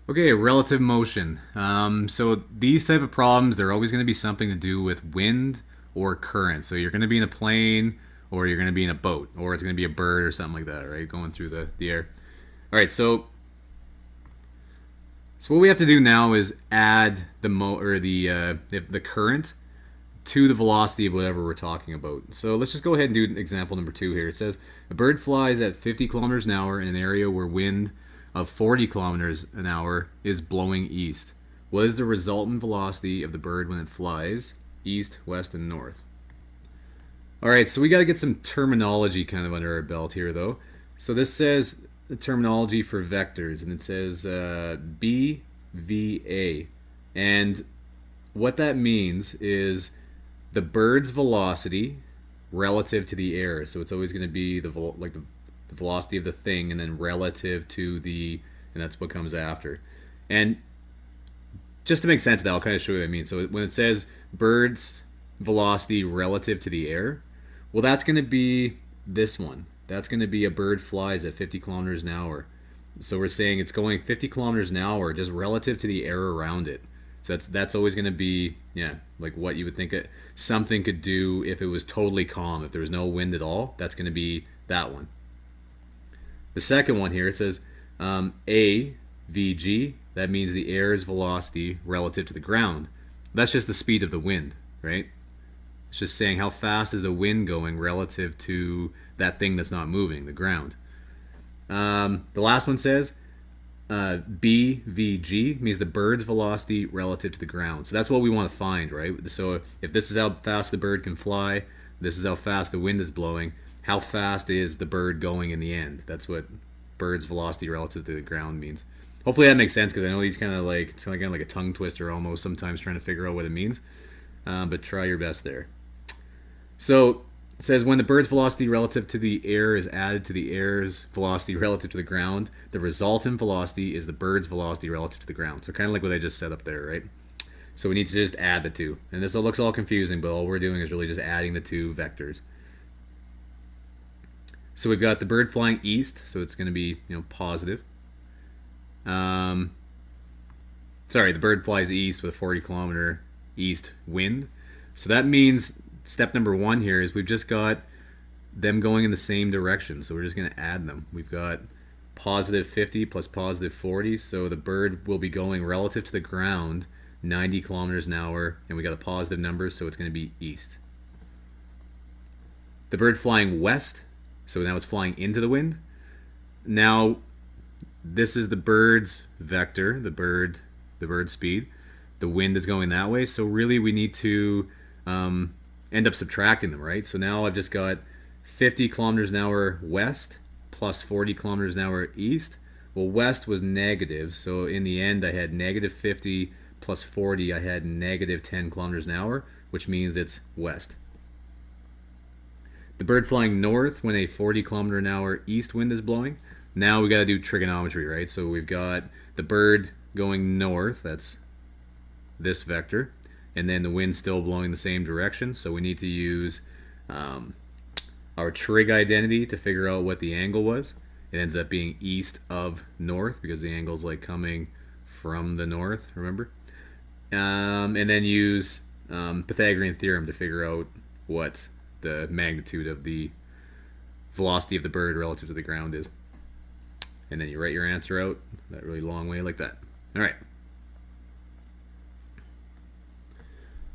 Okay, relative motion. So these type of problems, they're always going to be something to do with wind or current. So you're going to be in a plane, or you're going to be in a boat, or it's going to be a bird or something like that, right? Going through the air. All right, so what we have to do now is add the current to the velocity of whatever we're talking about. So let's just go ahead and do example number 2 here. It says a bird flies at 50 kilometers an hour in an area where wind of 40 kilometers an hour is blowing east. What is the resultant velocity of the bird when it flies east, west, and north? All right, so we got to get some terminology kind of under our belt here, though. So this says the terminology for vectors, and it says BVA. And what that means is the bird's velocity relative to the air. So it's always going to be the velocity of the thing, and then relative to and that's what comes after. And just to make sense of that, I'll kind of show you what I mean. So when it says bird's velocity relative to the air, well, that's going to be this one. That's going to be a bird flies at 50 kilometers an hour. So we're saying it's going 50 kilometers an hour just relative to the air around it. So that's always going to be, yeah, like what you would think something could do if it was totally calm. If there was no wind at all, that's going to be that one. The second one here, it says AVG. That means the air's velocity relative to the ground. That's just the speed of the wind, right? It's just saying how fast is the wind going relative to that thing that's not moving, the ground. The last one says BVG means the bird's velocity relative to the ground. So that's what we want to find, right? So if this is how fast the bird can fly, this is how fast the wind is blowing, how fast is the bird going in the end? That's what bird's velocity relative to the ground means. Hopefully that makes sense, because I know these it's kind of like a tongue twister almost sometimes trying to figure out what it means. But try your best there. So it says when the bird's velocity relative to the air is added to the air's velocity relative to the ground, the resultant velocity is the bird's velocity relative to the ground. So kind of like what I just set up there, right? So we need to just add the two. And this looks all confusing, but all we're doing is really just adding the two vectors. So we've got the bird flying east, so it's going to be positive. Sorry, the bird flies east with a 40-kilometer east wind. So that means step number 1 here is we've just got them going in the same direction. So we're just going to add them. We've got positive 50 plus positive 40. So the bird will be going relative to the ground 90 kilometers an hour. And we got a positive number, so it's going to be east. The bird flying west. So now it's flying into the wind. Now this is the bird's vector, the bird speed. The wind is going that way. So really we need to end up subtracting them, right? So now I've just got 50 kilometers an hour west plus 40 kilometers an hour east. Well, west was negative, so in the end I had negative 50 plus 40, I had negative 10 kilometers an hour, which means it's west. The bird flying north when a 40 kilometer an hour east wind is blowing. Now we got to do trigonometry, right? So we've got the bird going north, that's this vector, and then the wind still blowing the same direction. So we need to use our trig identity to figure out what the angle was. It ends up being east of north because the angle is like coming from the north, remember? And then use Pythagorean theorem to figure out what the magnitude of the velocity of the bird relative to the ground is. And then you write your answer out that really long way like that. All right.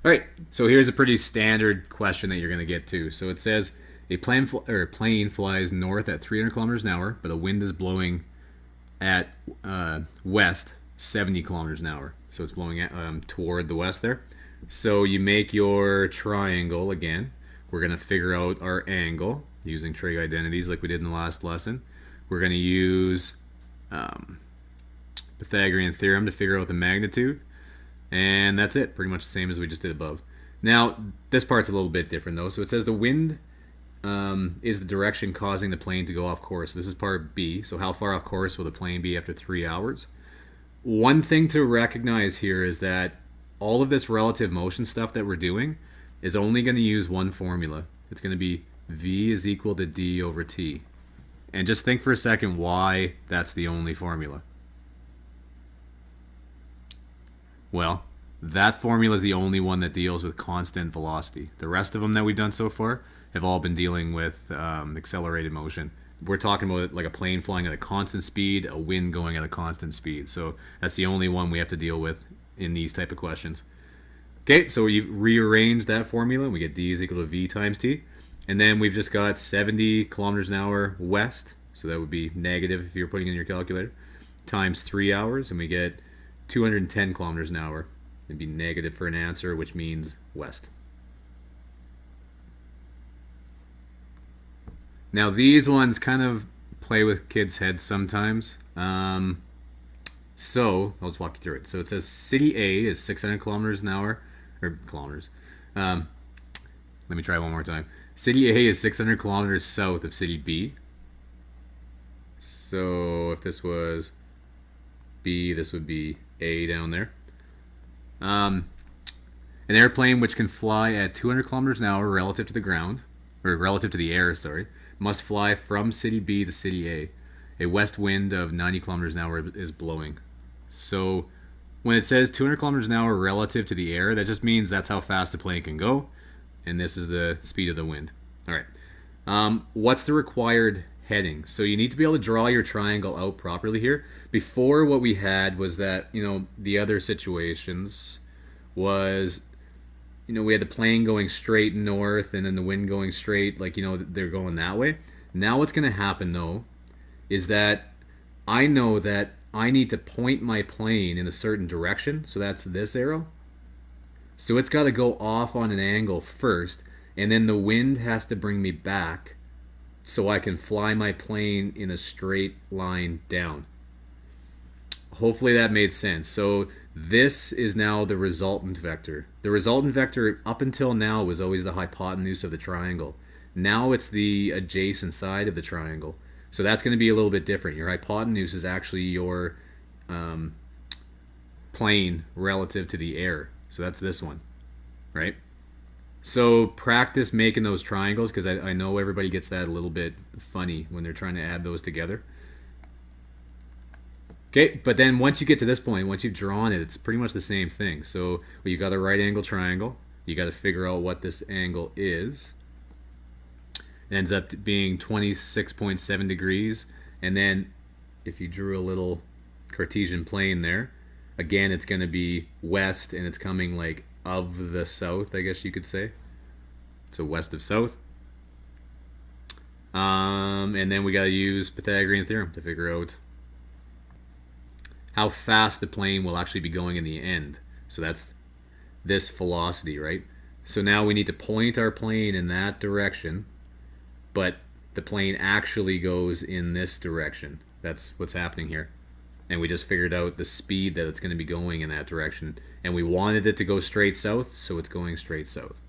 All right, so here's a pretty standard question that you're going to get to. So it says a plane flies north at 300 kilometers an hour, but the wind is blowing at west 70 kilometers an hour. So it's blowing toward the west there. So you make your triangle again. We're going to figure out our angle using trig identities like we did in the last lesson. We're going to use Pythagorean theorem to figure out the magnitude. And that's it, pretty much the same as we just did above. Now, this part's a little bit different though. So it says the wind is the direction causing the plane to go off course. This is part B. So how far off course will the plane be after 3 hours? One thing to recognize here is that all of this relative motion stuff that we're doing is only going to use one formula. It's going to be V is equal to D over T. And just think for a second why that's the only formula. Well, that formula is the only one that deals with constant velocity. The rest of them that we've done so far have all been dealing with accelerated motion. We're talking about like a plane flying at a constant speed, a wind going at a constant speed. So that's the only one we have to deal with in these type of questions. Okay, so we rearrange that formula. We get d is equal to v times t. And then we've just got 70 kilometers an hour west. So that would be negative if you're putting in your calculator. Times 3 hours. And we get 210 kilometers an hour. It'd be negative for an answer, which means west. Now these ones kind of play with kids' heads sometimes. So I'll just walk you through it. So it says city A is 600 kilometers an hour, or kilometers. Let me try one more time. City A is 600 kilometers south of city B. So if this was B, this would be A down there. An airplane which can fly at 200 kilometers an hour relative to the ground, or relative to the air, sorry, must fly from city B to city A. A west wind of 90 kilometers an hour is blowing. So when it says 200 kilometers an hour relative to the air, that just means that's how fast the plane can go, and this is the speed of the wind. All right. What's the required heading? So you need to be able to draw your triangle out properly here. Before, what we had was that, the other situations was, we had the plane going straight north and then the wind going straight, like, they're going that way. Now what's going to happen, though, is that I know that I need to point my plane in a certain direction. So that's this arrow. So it's got to go off on an angle first, and then the wind has to bring me back so I can fly my plane in a straight line down. Hopefully that made sense. So this is now the resultant vector. The resultant vector up until now was always the hypotenuse of the triangle. Now it's the adjacent side of the triangle. So that's going to be a little bit different. Your hypotenuse is actually your plane relative to the air. So that's this one, right? So practice making those triangles, because I know everybody gets that a little bit funny when they're trying to add those together. Okay, but then once you get to this point, once you've drawn it, it's pretty much the same thing. So you've got a right angle triangle. You got to figure out what this angle is. It ends up being 26.7 degrees. And then if you drew a little Cartesian plane there, again, it's going to be west, and it's coming like of the south, I guess you could say. So west of south. And then we got to use Pythagorean theorem to figure out how fast the plane will actually be going in the end. So that's this velocity, right? So now we need to point our plane in that direction, but the plane actually goes in this direction. That's what's happening here. And we just figured out the speed that it's going to be going in that direction. And we wanted it to go straight south, so it's going straight south.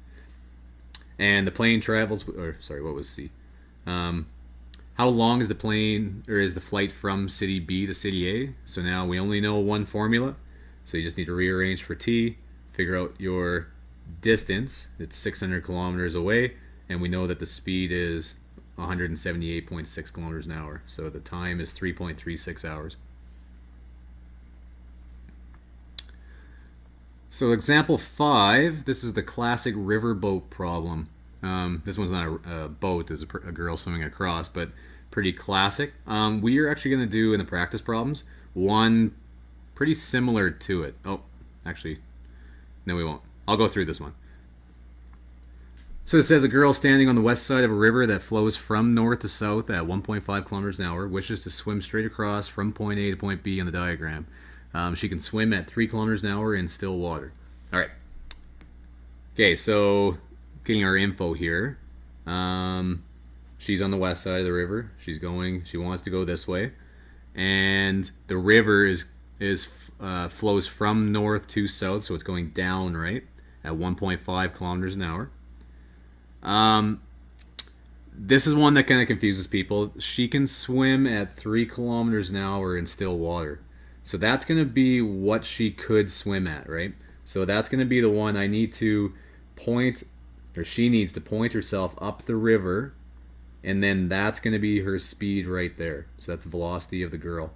And the plane travels, or sorry, what was C? How long is the plane, or is the flight from city B to city A? So now we only know one formula. So you just need to rearrange for T, figure out your distance. It's 600 kilometers away, and we know that the speed is 178.6 kilometers an hour. So the time is 3.36 hours. So example 5, this is the classic riverboat problem. This one's not a boat, there's a girl swimming across, but pretty classic. We are actually going to do in the practice problems one pretty similar to it. Oh, actually, no we won't. I'll go through this one. So it says a girl standing on the west side of a river that flows from north to south at 1.5 kilometers an hour wishes to swim straight across from point A to point B on the diagram. She can swim at 3 kilometers an hour in still water. All right. Okay, so getting our info here. She's on the west side of the river. She wants to go this way. And the river flows from north to south, so it's going down, right, at 1.5 kilometers an hour. This is one that kind of confuses people. She can swim at 3 kilometers an hour in still water. So that's going to be what she could swim at, right? So that's going to be the one I need to point, or she needs to point herself up the river, and then that's going to be her speed right there. So that's the velocity of the girl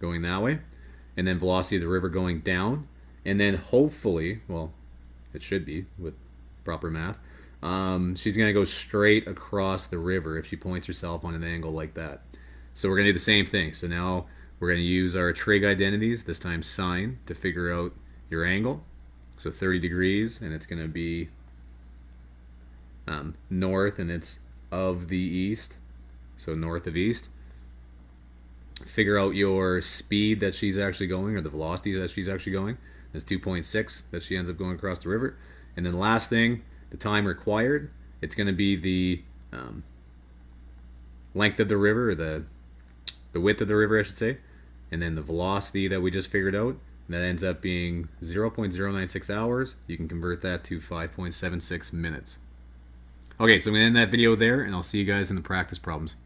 going that way, and then velocity of the river going down, And then hopefully, well, it should be with proper math, she's going to go straight across the river if she points herself on an angle like that. So we're going to do the same thing. So now we're going to use our trig identities, this time sine, to figure out your angle. So 30 degrees, and it's going to be north, and it's of the east. So north of east. Figure out your speed that she's actually going, or the velocity that she's actually going. That's 2.6 that she ends up going across the river. And then last thing, the time required. It's going to be the length of the river, or the width of the river, I should say. And then the velocity that we just figured out. That ends up being 0.096 hours. You can convert that to 5.76 minutes. Okay, so I'm going to end that video there, and I'll see you guys in the practice problems.